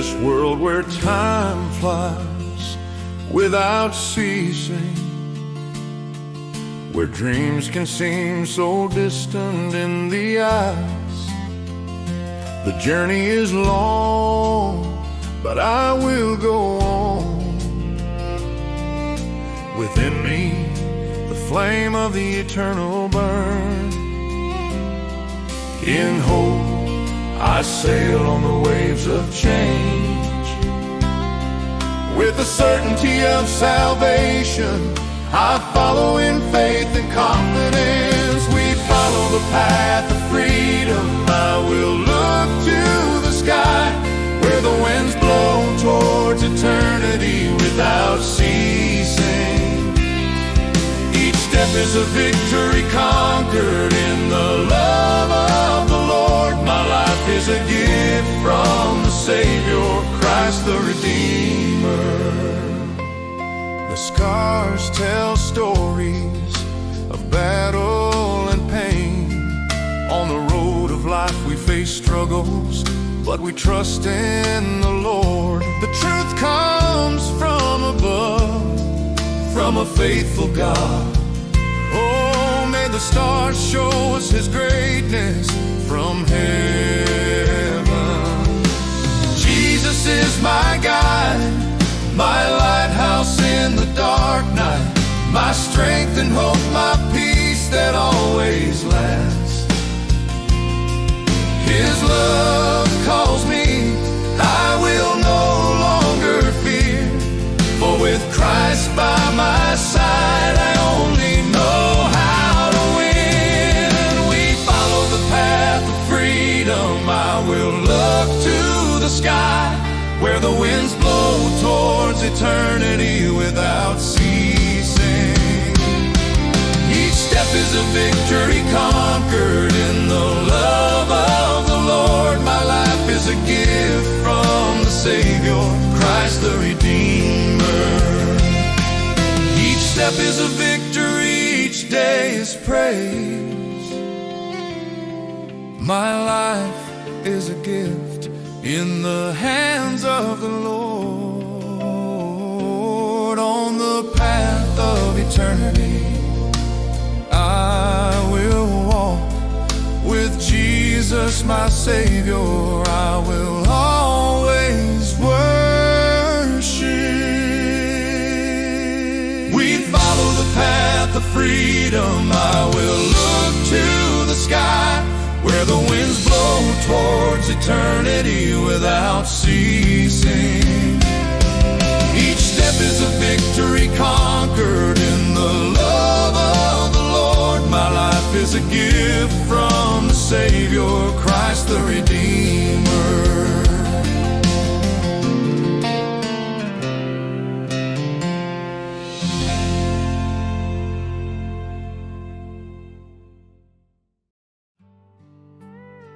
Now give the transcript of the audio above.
this world where time flies without ceasing, where dreams can seem so distant in the eyes. The journey is long, but I will go on. Within me, the flame of the eternal burn. In hope, I sail on the waves of change. With the certainty of salvation, I follow in faith and confidence. We follow the path of freedom. I will look to the sky, where the winds blow towards eternity without ceasing. Each step is a victory conquered in the love of the Lord. My life is a gift from the Savior, Christ the Redeemer. The scars tell stories of battle and pain. On the road of life we face struggles, but we trust in the Lord. The truth comes from above, from a faithful God. Oh, may the stars show us His greatness from heaven. Jesus is my guide, my lighthouse in the dark night, my strength and hope, my peace that always lasts. His love calls me, I will no longer fear, for with Christ by my side I only know how to win. We follow the path of freedom. I will look to the sky, where the winds blow towards eternity without ceasing. Each step is a victory conquered in the love of the Lord. My life is a gift from the Savior, Christ the Redeemer. Each step is a victory, each day is praise. My life is a gift in the hands of the Lord. On the path of eternity, I will walk with Jesus my Savior. I will always worship. We follow the path of freedom. I will look to the sky, where the winds blow towards eternity without ceasing. Each step is a victory conquered in the love of the Lord. My life is a gift from the Savior, Christ the Redeemer.